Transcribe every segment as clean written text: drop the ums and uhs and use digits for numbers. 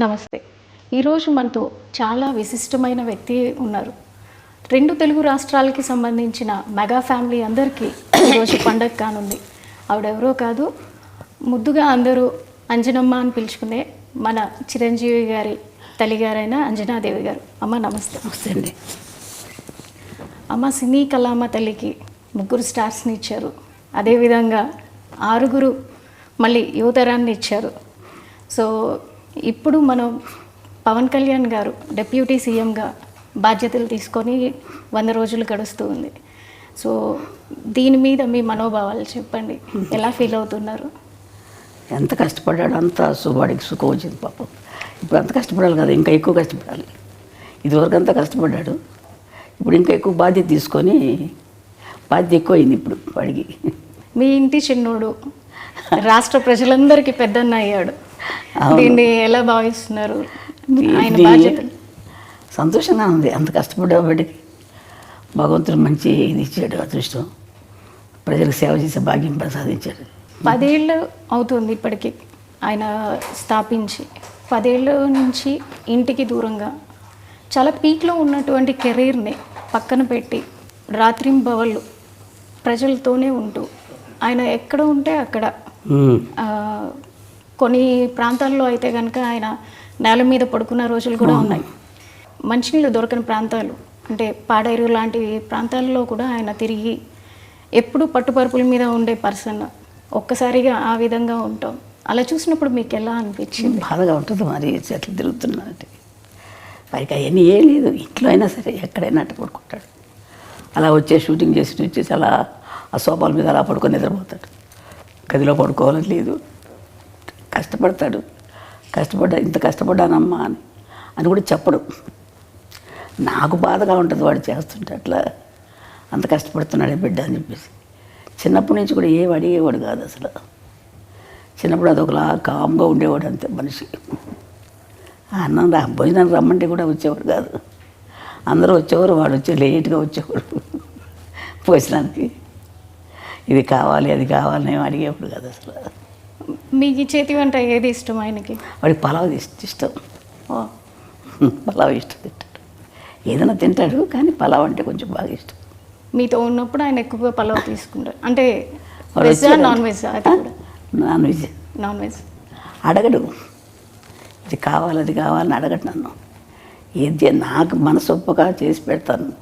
నమస్తే. ఈరోజు మనతో చాలా విశిష్టమైన వ్యక్తి ఉన్నారు. 2 తెలుగు రాష్ట్రాలకి సంబంధించిన మెగా ఫ్యామిలీ అందరికీ ఈరోజు పండగ కానుంది. ఆవిడెవరో కాదు, ముద్దుగా అందరూ అంజనమ్మ అని పిలుచుకునే మన చిరంజీవి గారి తల్లిగారైన అంజనాదేవి గారు. అమ్మ నమస్తే. నమస్తే అండి. అమ్మ సినీ కళామ తల్లికి 3 స్టార్స్ని ఇచ్చారు. అదేవిధంగా 6 మళ్ళీ యువతరాన్ని ఇచ్చారు. సో ఇప్పుడు మనం పవన్ కళ్యాణ్ గారు డిప్యూటీ సీఎంగా బాధ్యతలు తీసుకొని 100 రోజులు గడుస్తూ ఉంది. సో దీని మీద మీ మనోభావాలు చెప్పండి. ఎలా ఫీల్ అవుతున్నారు? ఎంత కష్టపడ్డాడు అంత వాడికి సుఖం వచ్చింది పాపం. ఇప్పుడు అంత కష్టపడాలి కదా, ఇంకా ఎక్కువ కష్టపడాలి. ఇదివరకు అంతా కష్టపడ్డాడు, ఇప్పుడు ఇంకా ఎక్కువ బాధ్యత తీసుకొని బాధ్యత ఎక్కువ అయింది ఇప్పుడు వాడికి. మీ ఇంటి చిన్నోడు రాష్ట్ర ప్రజలందరికీ పెద్దన్న అయ్యాడు. దీన్ని ఎలా భావిస్తున్నారు? ఆయన బాధ్యతలు సంతోషంగా ఉంది. అంత కష్టపడ్డా వాడికి భగవంతుడు మంచి ఇది ఇచ్చాడు, అదృష్టం. ప్రజలకు సేవ చేసే భాగ్యం ప్రసాదించాడు. 10 ఏళ్ళు అవుతుంది ఇప్పటికీ ఆయన స్థాపించి. 10 ఏళ్ళ నుంచి ఇంటికి దూరంగా చాలా పీక్లో ఉన్నటువంటి కెరీర్ని పక్కన పెట్టి రాత్రింబవళ్ళు ప్రజలతోనే ఉంటూ ఆయన ఎక్కడ ఉంటే అక్కడ, కొన్ని ప్రాంతాల్లో అయితే కనుక ఆయన నేల మీద పడుకున్న రోజులు కూడా ఉన్నాయి. మంచినీళ్ళు దొరకని ప్రాంతాలు అంటే పాడేరు లాంటి ప్రాంతాల్లో కూడా ఆయన తిరిగి ఎప్పుడు పట్టుపరుపుల మీద ఉండే పర్సన్. ఒక్కసారిగా ఆ విధంగా ఉంటాం. అలా చూసినప్పుడు మీకు ఎలా అనిపించింది? బాధగా ఉంటుంది. మరి చెట్లు తిరుగుతున్నానంటే వారికి అవన్నీ ఏ లేదు. ఇంట్లో అయినా సరే ఎక్కడైనా అట్ట పడుకుంటాడు. అలా షూటింగ్ వచ్చేసి అలా ఆ సోఫాల మీద అలా పడుకొని నిద్రపోతాడు. గదిలో పడుకోవాలని లేదు. కష్టపడతాడు. ఇంత కష్టపడ్డానమ్మా అని కూడా చెప్పడు. నాకు బాధగా ఉంటుంది వాడు చేస్తుంటే, అట్లా అంత కష్టపడుతున్నాడే బిడ్డ అని చెప్పేసి. చిన్నప్పటి నుంచి కూడా ఏం అడిగేవాడు కాదు అసలు. చిన్నప్పుడు అదొకలా కామ్గా ఉండేవాడు అంతే మనిషి. అన్నం భోజనానికి రమ్మంటే కూడా వచ్చేవాడు కాదు. అందరూ వచ్చేవారు, వాడు లేట్గా వచ్చేవాడు భోజనానికి. ఇది కావాలి అది కావాలని ఏమి అడిగేవాడు కాదు అసలు. మీకు చేతి వంట ఏది ఇష్టం ఆయనకి? వాడికి పలావ్ ఇష్టం. పలావ్ ఇష్టం తింటాడు. ఏదైనా తింటాడు కానీ పలావ్ అంటే కొంచెం బాగా ఇష్టం. మీతో ఉన్నప్పుడు ఆయన ఎక్కువగా పలావ్ తీసుకుంటారు అంటే veg non veg? Non veg. Non veg అడగడు. ఇది కావాలి అది కావాలని అడగడు నన్ను. ఏది నాకు మనసు ఒప్పగా చేసి పెడతాను.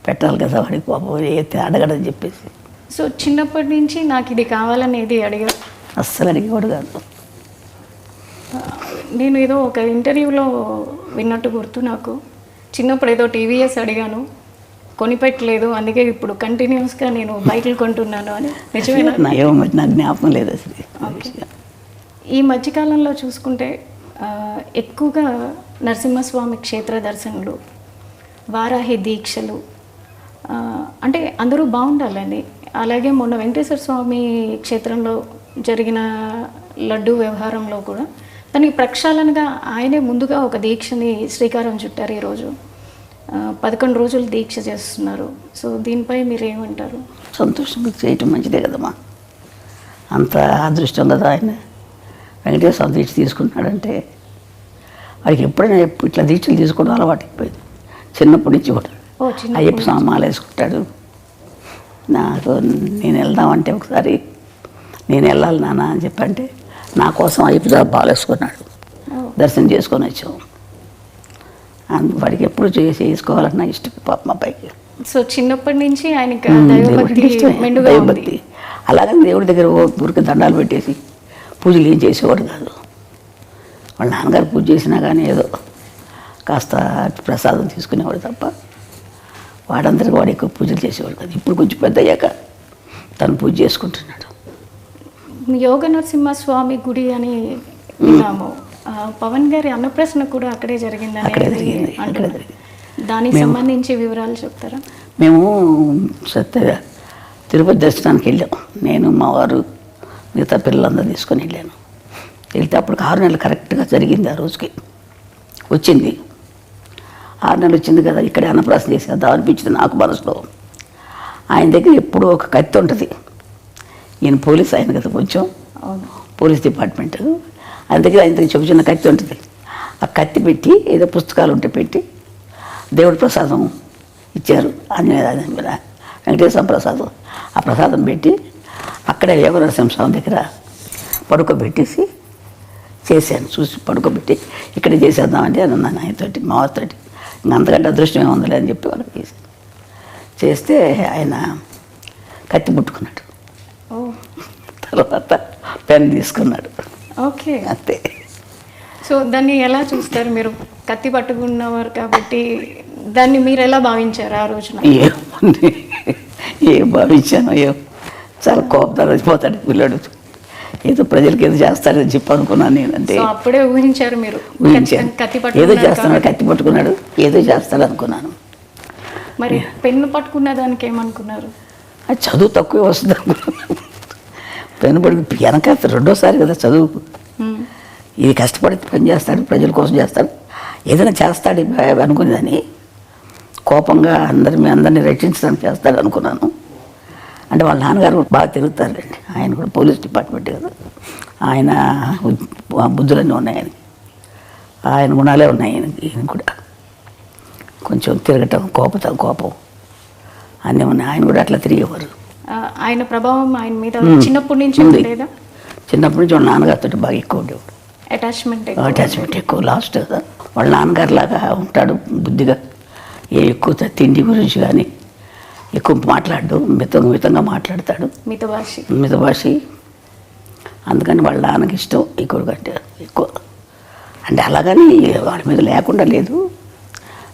పెట్టాలి కదా వాడికి పాపం, ఏది అడగడని చెప్పేసి. సో చిన్నప్పటి నుంచి నాకు ఇది కావాలని ఏది అడిగాడు? అస్సలు అడిగేవాడు కాదు. నేను ఏదో ఒక ఇంటర్వ్యూలో విన్నట్టు గుర్తు నాకు. చిన్నప్పుడు ఏదో టీవీఎస్ అడిగాను, కొనిపెట్టలేదు, అందుకే ఇప్పుడు కంటిన్యూస్గా నేను బైకులు కొంటున్నాను అని. నిజమేనా? నాకు జ్ఞాపకం లేదు అసలు. ఈ మధ్యకాలంలో చూసుకుంటే ఎక్కువగా నరసింహస్వామి క్షేత్ర దర్శనలు, వారాహి దీక్షలు, అంటే అందరూ బాగుండాలని. అలాగే మొన్న వెంకటేశ్వర స్వామి క్షేత్రంలో జరిగిన లడ్డు వ్యవహారంలో కూడా దానికి ప్రక్షాళనగా ఆయనే ముందుగా ఒక దీక్షని శ్రీకారం చుట్టారు. ఈరోజు 11 రోజులు దీక్ష చేస్తున్నారు. సో దీనిపై మీరు ఏమంటారు? సంతోషంగా చేయటం మంచిదే కదమ్మా. అంత అదృష్టం కదా ఆయన. వెంకటేశ్వర స్వామి దీక్ష తీసుకుంటున్నాడంటే వాడికి ఎప్పుడైనా ఇట్లా దీక్షలు తీసుకోవడం అలవాటు అయిపోయింది చిన్నప్పటి నుంచి కూడా. అయ్యప్ప స్వామి మాల వేసుకుంటాడు. నాకు నేను వెళ్దామంటే ఒకసారి నేను వెళ్ళాలి నాన్న అని చెప్పంటే నా కోసం అయ్యప్ప స్వామి మాల వేసుకున్నాడు. దర్శనం చేసుకొని వచ్చాము. వాడికి ఎప్పుడు చేసుకోవాలన్నా ఇష్టం పాప మా పైకి. సో చిన్నప్పటి నుంచి ఆయనకి దైవభక్తి. అలాగని దేవుడి దగ్గర ఊరికి దండాలు పెట్టేసి పూజలు ఏం చేసేవాడు కాదు. వాళ్ళ నాన్నగారు పూజ చేసినా కానీ ఏదో కాస్త ప్రసాదం తీసుకునేవాడు తప్ప వాడందరికీ వాడు ఎక్కువ పూజలు చేసేవాడు కాదు. ఇప్పుడు కొంచెం పెద్ద అయ్యాక తను పూజ చేసుకుంటున్నాడు. యోగ నరసింహస్వామి గుడి అని విన్నాము. పవన్ గారి అన్నప్రసన్న కూడా అక్కడే జరిగిందని. అక్కడే జరిగింది. దానికి సంబంధించి వివరాలు చెప్తారా? మేము తిరుపతి దర్శనానికి వెళ్ళాం. నేను మా వారు మిగతా పిల్లలందరూ తీసుకొని వెళ్ళాను. వెళ్తే అప్పటికి 6 నెలలు కరెక్ట్గా జరిగింది. ఆ రోజుకి వచ్చింది. 6 నెలలు వచ్చింది కదా, ఇక్కడే అన్నప్రాసన చేసేద్దాం అనిపించింది నాకు మనసులో. ఆయన దగ్గర ఎప్పుడూ ఒక కత్తి ఉంటుంది. ఈయన పోలీస్ ఆయన కదా కొంచెం అవును. Police department. అందుకే ఆయన చిన్న కత్తి ఉంటుంది, ఆ కత్తి పెట్టి ఏదో పుస్తకాలు ఉంటే పెట్టి దేవుడి ప్రసాదం ఇచ్చారు వెంకటేశ్వర ప్రసాదం. ఆ ప్రసాదం పెట్టి అక్కడే యోగ నరసింహస్వామి దగ్గర పడుకోబెట్టేసి చేశాను. చూసి పడుకోబెట్టి ఇక్కడే చేసేద్దామంటే అని అన్నాను ఆయనతోటి, మా వారితోటి. ఇంకా అంతకంటే అదృష్టం ఏముందిలే అని చెప్పి వాళ్ళకి చేశాను. చేస్తే ఆయన కత్తి పుట్టుకున్నాడు. తర్వాత పెన్ తీసుకున్నాడు. ఓకే, అంతే. సో దాన్ని ఎలా చూస్తారు మీరు? కత్తి పట్టుకున్నవారు కాబట్టి దాన్ని మీరు ఎలా భావించారు ఆ రోజున? ఏం భావించాను, చాలా కోపంతో వచ్చిపోతాడు పిల్లడు, ఏదో ప్రజలకి ఏదో చేస్తాడని చెప్పి అనుకున్నాను నేను. అంటే అప్పుడే ఊహించారు మీరు? కత్తి ఏదో చేస్తున్నాడు, కత్తి పట్టుకున్నాడు, ఏదో చేస్తాడు అనుకున్నాను. మరి పెన్ను పట్టుకున్న దానికి ఏమనుకున్నారు? అది చదువు తక్కువే వస్తుంది అనుకున్నాను. పెన్ను పట్టుకు వెనక రెండోసారి కదా చదువు. ఇది కష్టపడి పని చేస్తాడు, ప్రజల కోసం చేస్తాడు, ఏదైనా చేస్తాడు అనుకునేదని. కోపంగా అందరినీ రక్షించడానికి చేస్తాడు అనుకున్నాను. అంటే వాళ్ళ నాన్నగారు బాగా తిరుగుతారండి, ఆయన కూడా పోలీస్ డిపార్ట్మెంట్ కదా, ఆయన బుద్ధులన్నీ ఉన్నాయి ఆయనకి, ఆయన గుణాలే ఉన్నాయి ఈయన కూడా. కొంచెం తిరగటం, కోపం అన్నీ ఉన్నాయి. ఆయన కూడా అట్లా తిరిగేవారు. ఆయన ప్రభావం ఆయన మీద చిన్నప్పటి నుంచి ఉండేదా? చిన్నప్పటి నుంచి వాళ్ళ నాన్నగారితో బాగా ఎక్కువ ఉండేవాడు. అటాచ్మెంట్ ఎక్కువ. లాస్ట్ కదా వాళ్ళ నాన్నగారు లాగా ఉంటాడు, బుద్ధిగా. ఎక్కువ తిండి గురించి కానీ ఎక్కువ మాట్లాడు, మితంగా మాట్లాడతాడు, మితభాషి. అందుకని వాళ్ళ నాన్నకి ఇష్టం ఎక్కువ కంటే ఎక్కువ. అంటే అలాగని వాడి మీద లేకుండా లేదు,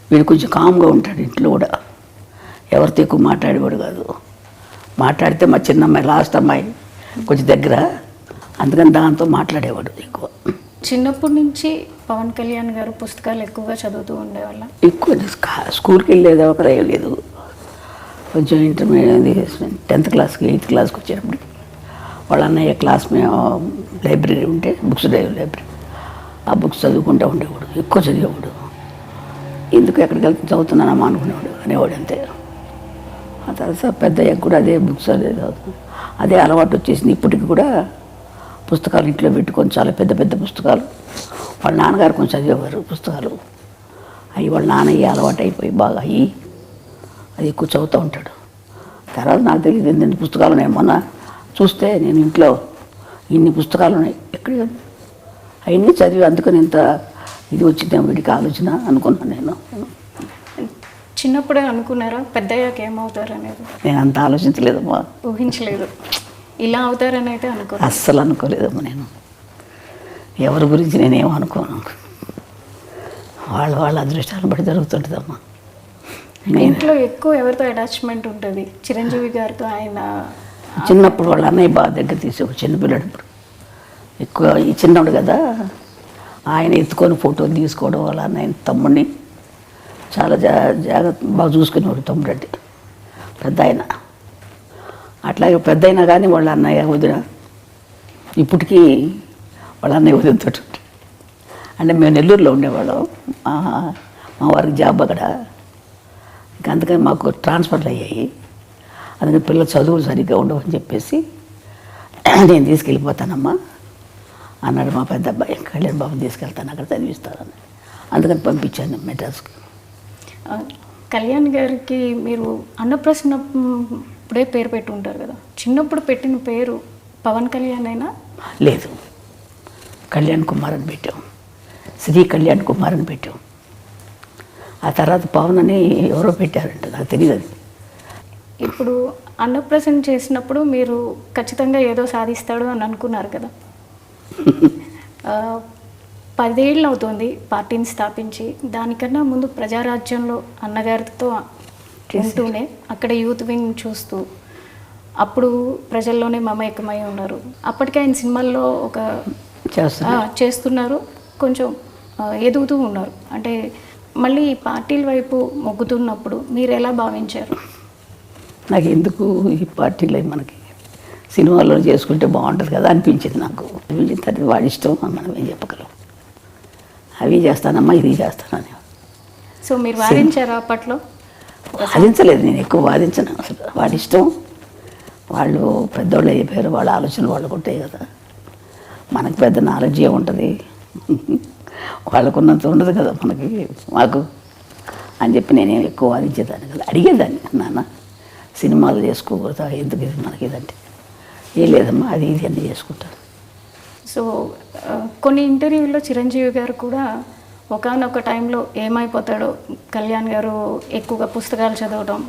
వీడు కొంచెం కామ్గా ఉంటాడు ఇంట్లో కూడా, ఎవరితో ఎక్కువ మాట్లాడేవాడు కాదు. మాట్లాడితే మా చిన్నమ్మాయి, లాస్ట్ అమ్మాయి కొంచెం దగ్గర, అందుకని దాంతో మాట్లాడేవాడు ఎక్కువ. చిన్నప్పటి నుంచి పవన్ కళ్యాణ్ గారు పుస్తకాలు ఎక్కువగా చదువుతూ ఉండేవాళ్ళ? ఎక్కువ స్కూల్కి వెళ్ళేది ఒకరే లేదు. కొంచెం ఇంటర్మీడియట్ 10th క్లాస్కి 8th క్లాస్కి వచ్చేటప్పుడు వాళ్ళ అన్నయ్య క్లాస్ మేము లైబ్రరీ ఉంటే, బుక్స్ లైబ్రరీ, ఆ బుక్స్ చదువుకుంటూ ఉండేవాడు, ఎక్కువ చదివేవాడు. ఎందుకు ఎక్కడికి వెళ్తే చదువుతున్నానమ్మా అనుకునేవాడు, అనేవాడు అంతే. ఆ తర్వాత పెద్దయ్యకు కూడా అదే బుక్స్ అదే అలవాటు వచ్చేసింది. ఇప్పటికి కూడా పుస్తకాలు ఇంట్లో పెట్టుకొని, చాలా పెద్ద పెద్ద పుస్తకాలు. వాళ్ళ నాన్నగారు కొంచెం చదివేవారు పుస్తకాలు, అవి వాళ్ళ నాన్నయ్య అలవాటు అయిపోయి బాగా అయ్యి అది ఎక్కువ చదువుతూ ఉంటాడు. తర్వాత నాకు తెలియదు ఎన్ని పుస్తకాలు ఉన్నాయి. మొన్న చూస్తే నేను ఇంట్లో ఇన్ని పుస్తకాలు ఉన్నాయి, ఎక్కడ అవన్నీ చదివి అందుకని ఇంత ఇది వచ్చిందేమో వీడికి ఆలోచన అనుకున్నాను నేను. చిన్నప్పుడే అనుకున్నారా పెద్దయ్యాక ఏమవుతారు అనేది? నేను అంత ఆలోచించలేదమ్మా, ఊహించలేదు ఇలా అవుతారని అయితే అస్సలు అనుకోలేదమ్మా. నేను ఎవరి గురించి నేనేమో అనుకోను, వాళ్ళ అదృష్టాలను బట్టి జరుగుతుంటుందమ్మా. ఇంట్లో ఎక్కువ ఎవరితో అటాచ్మెంట్ ఉంటుంది? చిరంజీవి గారితో. ఆయన చిన్నప్పుడు వాళ్ళ అన్నయ్య బాగా దగ్గర తీసి, ఒక చిన్నపిల్లడప్పుడు ఎక్కువ, ఈ చిన్నప్పుడు కదా ఆయన ఎత్తుకొని ఫోటోలు తీసుకోవడం, వాళ్ళ అన్నయ్య తమ్ముడిని చాలా జాగ్రత్త బాగా చూసుకునేవాడు. తమ్ముడు అంటే పెద్ద ఆయన. అట్లాగే పెద్ద అయినా కానీ వాళ్ళ అన్నయ్య వదిన ఇప్పటికీ వాళ్ళ అన్నయ్య వదినతో అంటే మేము నెల్లూరులో ఉండేవాళ్ళం, మా వారికి జాబ్ అక్కడ. ఇంకా అందుకని మాకు ట్రాన్స్ఫర్లు అయ్యాయి. అందుకని పిల్లలు చదువులు సరిగ్గా ఉండవని చెప్పేసి నేను తీసుకెళ్ళిపోతానమ్మా అన్నాడు మా పెద్ద అబ్బాయి. కళ్యాణ్ బాబుని తీసుకెళ్తాను, అక్కడ చదివిస్తానని. అందుకని పంపించాను మెడ్రాస్కి. కళ్యాణ్ గారికి మీరు అన్నప్రసన్న ఇప్పుడే పేరు పెట్టి ఉంటారు కదా, చిన్నప్పుడు పెట్టిన పేరు పవన్ కళ్యాణ్ అయినా? లేదు, కళ్యాణ్ కుమార్ అని పెట్టాం, శ్రీ కళ్యాణ్ కుమార్ అని పెట్టాం. ఆ తర్వాత పవన్ అని ఎవరో పెట్టారంట, నాకు తెలియదు అది. ఇప్పుడు అన్నప్రసన్న చేసినప్పుడు మీరు ఖచ్చితంగా ఏదో సాధిస్తాడు అని అనుకున్నారు కదా. 10 ఏళ్ళు అవుతుంది పార్టీని స్థాపించి. దానికన్నా ముందు ప్రజారాజ్యంలో అన్నగారితో ఉంటూనే అక్కడ యూత్ వింగ్ చూస్తూ అప్పుడు ప్రజల్లోనే మమేకమై ఉన్నారు. అప్పటికే ఆయన సినిమాల్లో ఒక చేస్తున్నారు, కొంచెం ఎదుగుతూ ఉన్నారు. అంటే మళ్ళీ పార్టీల వైపు మొగ్గుతున్నప్పుడు మీరు ఎలా భావించారు? నాకు ఎందుకు ఈ పార్టీలు మనకి సినిమాల్లో చేసుకుంటే బాగుంటుంది కదా అనిపించింది నాకు. అనిపించిన వాడి ఇష్టం, మనం ఏం చెప్పగలం. అవి చేస్తానమ్మా, ఇది చేస్తానని. సో మీరు వాదించారా అప్పట్లో? వాదించలేదు, నేను ఎక్కువ వాదించను అసలు. వాడి ఇష్టం, వాళ్ళు పెద్దోళ్ళు అయిపోయారు, వాళ్ళ ఆలోచనలు వాళ్ళకు ఉంటాయి కదా. మనకు పెద్ద నాలెడ్జ్ ఏముంటుంది, వాళ్ళకున్నంత ఉండదు కదా మనకి మాకు అని చెప్పి నేనేం ఎక్కువ వాదించేదాన్ని కదా. అడిగేదాన్ని, నాన్న సినిమాలు చేసుకోకూడదా, ఎందుకు ఇది మనకి ఇదంటే, ఏం లేదమ్మా అది ఇది అన్నీ చేసుకుంటాను. సో కొన్ని ఇంటర్వ్యూల్లో చిరంజీవి గారు కూడా ఒకానొక టైంలో ఏమైపోతాడో, కళ్యాణ్ గారు ఎక్కువగా పుస్తకాలు చదవడం,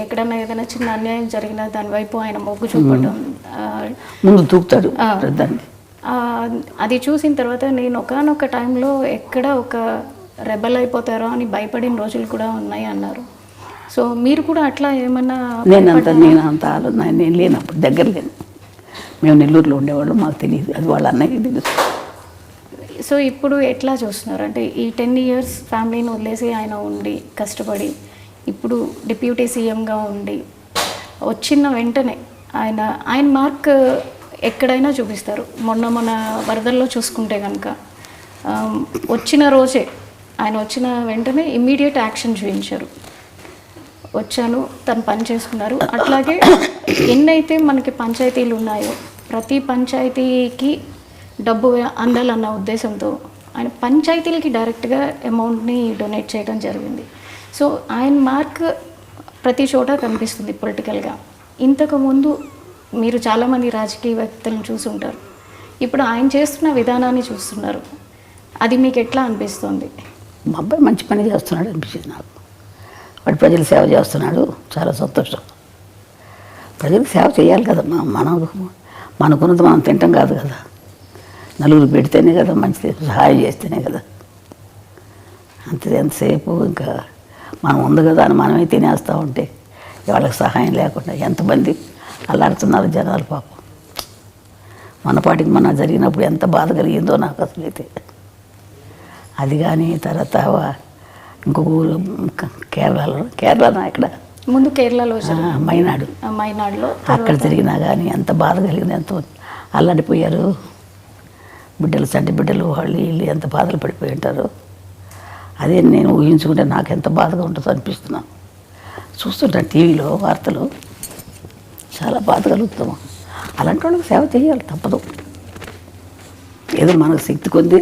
ఎక్కడన్నా ఏదైనా చిన్న అన్యాయం జరిగినా దాని వైపు ఆయన మొగ్గు చూపడం, ముందు దూకుతాడు దాన్ని. అది చూసిన తర్వాత నేను ఒకానొక టైంలో ఎక్కడ ఒక రెబల్ అయిపోతారో అని భయపడిన రోజులు కూడా ఉన్నాయి అన్నారు. సో మీరు కూడా అట్లా ఏమన్నా? నేను లేనప్పుడు దగ్గర లేను, మేము నెల్లూరులో ఉండేవాళ్ళు, మాకు తెలియదు, అది వాళ్ళ అన్నయ్య తెలుసు. సో ఇప్పుడు ఎట్లా చూస్తున్నారు అంటే ఈ 10 years ఫ్యామిలీని వదిలేసి ఆయన ఉండి కష్టపడి ఇప్పుడు డిప్యూటీ సీఎంగా ఉండి వచ్చిన వెంటనే ఆయన మార్క్ ఎక్కడైనా చూపిస్తారు. మొన్న వరదల్లో చూసుకుంటే కనుక వచ్చిన రోజే ఆయన వచ్చిన వెంటనే ఇమ్మీడియట్ యాక్షన్ చూపించారు. వచ్చాను, తను పని చేసుకున్నారు. అట్లాగే ఎన్నైతే మనకి పంచాయతీలు ఉన్నాయో ప్రతి పంచాయతీకి డబ్బు అందాలన్న ఉద్దేశంతో ఆయన పంచాయతీలకి డైరెక్ట్గా అమౌంట్ని డొనేట్ చేయడం జరిగింది. సో ఆయన మార్క్ ప్రతి చోట కనిపిస్తుంది పొలిటికల్గా. ఇంతకుముందు మీరు చాలామంది రాజకీయవేత్తలను చూసుంటారు, ఇప్పుడు ఆయన చేస్తున్న విధానాన్ని చూస్తున్నారు, అది మీకు ఎట్లా అనిపిస్తుంది? మా అబ్బాయి మంచి పని చేస్తున్నాడు అనిపించింది నాకు. వాడు ప్రజలు సేవ చేస్తున్నాడు, చాలా సంతోషం. ప్రజలకు సేవ చేయాలి కదా, మనకున్నది మనం తింటాం కాదు కదా, నలుగురు పెడితేనే కదా మంచిది, సహాయం చేస్తేనే కదా. ఎంతసేపు ఇంకా మనం ఉంది కదా అని మనమే తినేస్తూ ఉంటే వాళ్ళకి సహాయం లేకుండా ఎంతమంది అల్లాడుతున్నారు జనాలు పాపం. మన పాటికి మన జరిగినప్పుడు ఎంత బాధ కలిగిందో నాకు అసలు అయితే. అది కానీ తర్వాత ఇంకొక ఊరు కేరళలో ఇక్కడ ముందు కేరళలో మైనాడులో అక్కడ తిరిగినా కానీ ఎంత బాధ కలిగింది, ఎంత అల్లాడిపోయారు బిడ్డలు, చంటి బిడ్డలు, వాళ్ళు వీళ్ళు ఎంత బాధలు పడిపోయి ఉంటారు. అదే నేను ఊహించుకుంటే నాకు ఎంత బాధగా ఉంటుందో అనిపిస్తున్నాను. చూస్తుంటాను టీవీలో వార్తలు, చాలా బాధ కలుగుతాము. అలాంటి వాళ్ళకి సేవ చేయాలి, తప్పదు. ఏదో మనకు శక్తి కొద్ది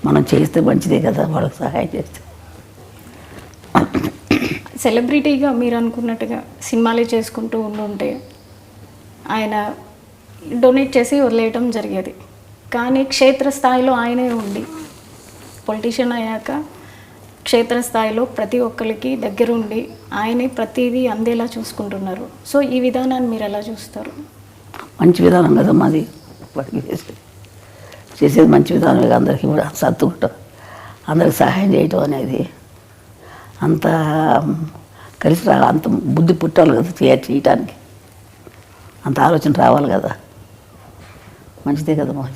మనం చేస్తే మంచిదే కదా, వాళ్ళకి సహాయం చేస్తే. సెలబ్రిటీగా మీరు అనుకున్నట్టుగా సినిమాలే చేసుకుంటూ ఉంటే ఆయన డొనేట్ చేసి వదిలేయటం జరిగేది. కానీ క్షేత్రస్థాయిలో ఆయనే ఉండి పొలిటీషియన్ అయ్యాక క్షేత్రస్థాయిలో ప్రతి ఒక్కరికి దగ్గరుండి ఆయనే ప్రతిదీ అందేలా చూసుకుంటున్నారు. సో ఈ విధానాన్ని మీరు ఎలా చూస్తారు? మంచి విధానం కదా మాది, వాటికి చేసేది మంచి విధానమే. అందరికీ కూడా సర్దుకుంటాం, అందరికి సహాయం చేయటం అనేది అంత కలిసి అంత బుద్ధి పుట్టాలి కదా చేయటానికి, అంత ఆలోచన రావాలి కదా. మంచిదే కదా మాకు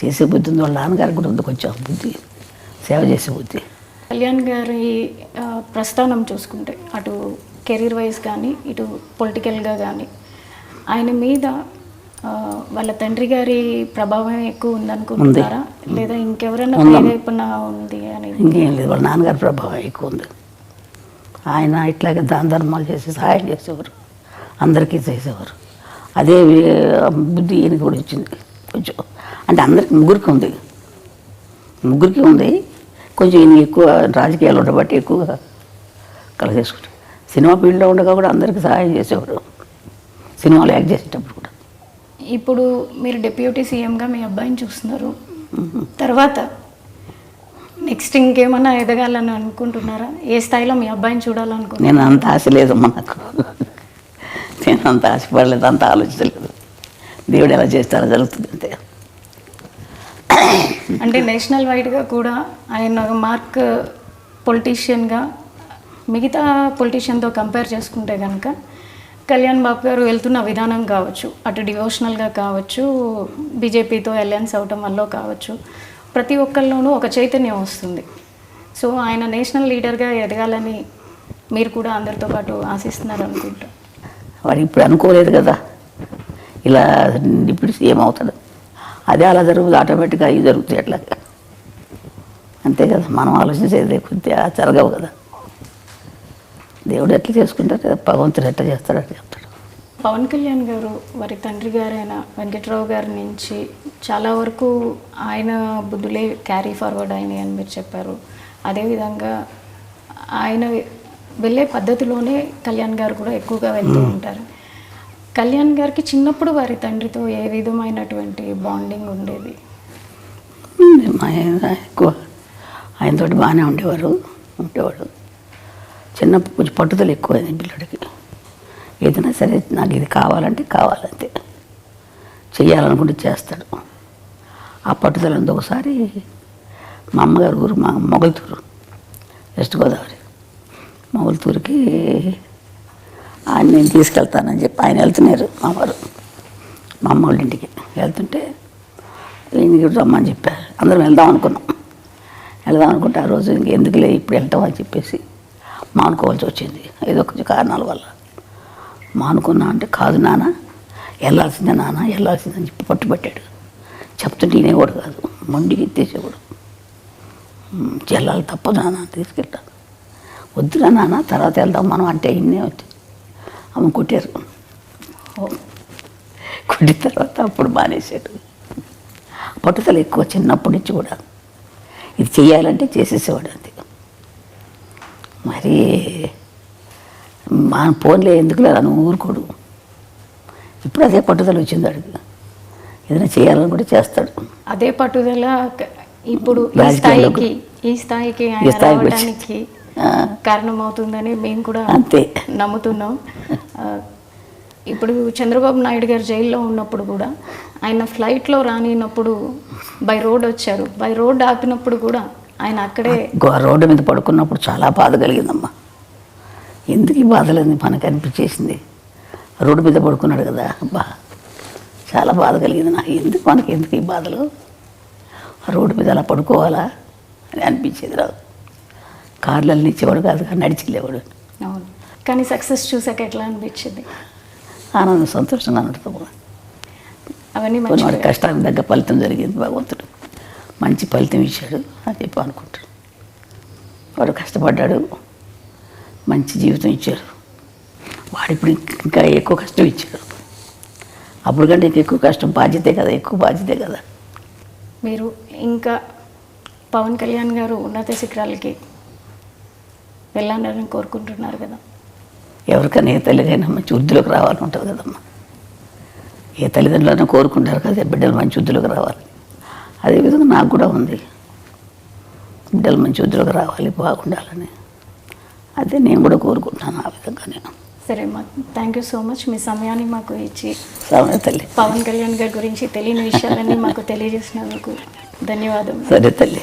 చేసే బుద్ధి ఉంది. వాళ్ళ నాన్నగారికి కూడా ఉంది కొంచెం బుద్ధి, సేవ చేసే బుద్ధి. కళ్యాణ్ గారి ప్రస్థానం చూసుకుంటే అటు కెరీర్ వైజ్ కానీ ఇటు పొలిటికల్గా కానీ ఆయన మీద వాళ్ళ తండ్రి గారి ప్రభావం ఎక్కువ ఉందనుకుంటున్నారా, లేదా ఇంకెవరైనా ప్రేరేపణ ఉంది అని? ఇంకేం లేదు, వాళ్ళ నాన్నగారి ప్రభావం ఎక్కువ ఉంది. ఆయన ఇట్లాగే దాన ధర్మాలు చేసి సహాయం చేసేవారు, అందరికీ చేసేవారు. అదే బుద్ధి ఈయనకి కూడా ఇచ్చింది కొంచెం. అంటే అందరికి ముగ్గురికి ఉంది కొంచెం. ఈయన ఎక్కువ రాజకీయాలు ఉండబట్టి ఎక్కువగా కలిగేసుకుంటారు. సినిమా ఫీల్డ్లో ఉండగా కూడా అందరికీ సహాయం చేసేవారు, సినిమాలో యాక్ట్ చేసేటప్పుడు కూడా. ఇప్పుడు మీరు డిప్యూటీ సీఎంగా మీ అబ్బాయిని చూస్తున్నారు, తర్వాత నెక్స్ట్ ఇంకేమన్నా ఎదగాలని అనుకుంటున్నారా? ఏ స్థాయిలో మీ అబ్బాయిని చూడాలనుకుంటున్నారు? నేను అంత ఆశ లేదమ్మా నాకు, నేను అంత ఆశపడలేదు, అంత ఆలోచించలేదు. దేవుడు ఎలా చేస్తారో జరుగుతుంది అంతే. అంటే నేషనల్ వైడ్గా కూడా ఆయన మార్క్ పొలిటీషియన్గా మిగతా పొలిటీషియన్తో కంపేర్ చేసుకుంటే కనుక కళ్యాణ్ బాబు గారు వెళ్తున్న విధానం కావచ్చు, అటు డివోషనల్గా కావచ్చు, బీజేపీతో అలయన్స్ అవటం వల్ల కావచ్చు, ప్రతి ఒక్కరిలోనూ ఒక చైతన్యం వస్తుంది. సో ఆయన నేషనల్ లీడర్గా ఎదగాలని మీరు కూడా అందరితో పాటు ఆశిస్తున్నారు అనుకుంటా. వాడు ఇప్పుడు అనుకోలేదు కదా ఇలా డిప్యూటీ సీఎం అవుతాడు, అదే అలా జరుగుతుంది, ఆటోమేటిక్గా అవి జరుగుతాయి అట్లా, అంతే కదా. మనం ఆలోచించేది కొద్దిగా జరగవు కదా. దేవుడు ఎట్లా చేసుకుంటారు, భగవంతుడు ఎట్లా చేస్తాడు అట్లా చెప్తాడు. పవన్ కళ్యాణ్ గారు వారి తండ్రి గారైన వెంకట్రావు గారి నుంచి చాలా వరకు ఆయన బుద్ధులే క్యారీ ఫార్వర్డ్ అయినాయి అని మీరు చెప్పారు. అదేవిధంగా ఆయన వెళ్ళే పద్ధతిలోనే కళ్యాణ్ గారు కూడా ఎక్కువగా వెళ్తూ ఉంటారు. కళ్యాణ్ గారికి చిన్నప్పుడు వారి తండ్రితో ఏ విధమైనటువంటి బాండింగ్ ఉండేది? ఎక్కువ ఆయనతోటి బాగానే ఉండేవాడు. చిన్నప్పుడు కొంచెం పట్టుదల ఎక్కువ అయింది పిల్లడికి. ఏదైనా సరే నాకు ఇది కావాలంటే కావాలంతే, చెయ్యాలనుకుంటే చేస్తాడు. ఆ పట్టుదలంతా ఒకసారి మా అమ్మగారు ఊరు మా మొగల్తూరు, వెస్ట్ గోదావరి మొగల్తూరుకి ఆయన నేను తీసుకెళ్తానని చెప్పి ఆయన వెళ్తున్నారు మా వారు, మా అమ్మ వాళ్ళ ఇంటికి వెళ్తుంటే ఈయనకి రమ్మని చెప్పారు. అందరం వెళ్దాం అనుకుంటే ఆ రోజు ఇంకెందుకులే ఇప్పుడు వెళ్తాం అని చెప్పేసి మానుకోవాల్సి వచ్చింది. ఏదో కొంచెం కారణాల వల్ల మానుకున్నా. అంటే కాదు నాన్న వెళ్ళాల్సిందని చెప్పి పట్టుబట్టాడు. చెప్తుంటే వినేవాడు కాదు, మొండికి ఎత్తేసేవాడు. వెళ్ళాలి తప్పదు నాన్న తీసుకెళ్తాను. వద్దురా నాన్న తర్వాత వెళ్దాం మనం అంటే ఇన్నే వచ్చి అమ్మ కొట్టారు. కొట్టిన తర్వాత అప్పుడు మానేశాడు. పట్టుదల ఎక్కువ చిన్నప్పటి నుంచి కూడా. ఇది చెయ్యాలంటే చేసేసేవాడు అంతే. మరి మా ఫోన్లే ఎందుకు లేదా నువ్వు ఊరుకోడు. ఇప్పుడు అదే పట్టుదల వచ్చింది అడిగి. ఏదైనా చేయాలని కూడా చేస్తాడు. అదే పట్టుదల ఇప్పుడు ఈ స్థాయికి రావడానికి కారణమవుతుందని మేము కూడా అంతే నమ్ముతున్నాం. ఇప్పుడు చంద్రబాబు నాయుడు గారు జైల్లో ఉన్నప్పుడు కూడా ఆయన ఫ్లైట్లో రానినప్పుడు బై రోడ్ వచ్చారు. బై రోడ్ ఆపినప్పుడు కూడా ఆయన అక్కడే రోడ్డు మీద పడుకున్నప్పుడు చాలా బాధ కలిగిందమ్మా. ఎందుకు ఈ బాధలేదు మనకు అనిపించేసింది. రోడ్డు మీద పడుకున్నాడు కదా, చాలా బాధ కలిగింది నాకు. ఎందుకు ఈ బాధలు, రోడ్డు మీద అలా పడుకోవాలా అని అనిపించేది. రాదు కార్లలో ఇచ్చేవాడు కాదు, నడిచి వెళ్ళేవాడు. అవును, కానీ సక్సెస్ చూసాక ఎట్లా అనిపించింది? ఆనందం, సంతోషంగా ఉంటుంది. అవన్నీ వాడి కష్టానికి తగ్గ ఫలితం జరిగింది. భగవంతుడు మంచి ఫలితం ఇచ్చాడు అని చెప్పి అనుకుంటాడు. వాడు కష్టపడ్డాడు, మంచి జీవితం ఇచ్చారు. వాడు ఇప్పుడు ఇంకా ఎక్కువ కష్టం ఇచ్చాడు. అప్పుడు కంటే ఎక్కువ కష్టం ఎక్కువ బాధ్యతే కదా. మీరు ఇంకా పవన్ కళ్యాణ్ గారు ఉన్నత శిఖరాలకి వెళ్ళాలని కోరుకుంటున్నారు కదా. ఎవరికైనా ఏ తల్లిదైనా మంచి వృద్ధిలోకి రావాలని ఉంటుంది కదమ్మా. ఏ తల్లిదండ్రులైనా కోరుకుంటారు కదా బిడ్డలు మంచి వృద్ధిలోకి రావాలి. అదేవిధంగా నాకు కూడా ఉంది, బిడ్డలు మంచి వృద్ధిలోకి రావాలి, బాగుండాలని. అదే నేను కూడా కోరుకుంటున్నాను ఆ విధంగా. నేను సరే అమ్మా, థ్యాంక్ యూ సో మచ్. మీ సమయాన్ని మాకు ఇచ్చి తల్లి పవన్ కళ్యాణ్ గారి గురించి తెలియని విషయాలన్నీ మాకు తెలియజేసినందుకు ధన్యవాదాలు. సరే తల్లి.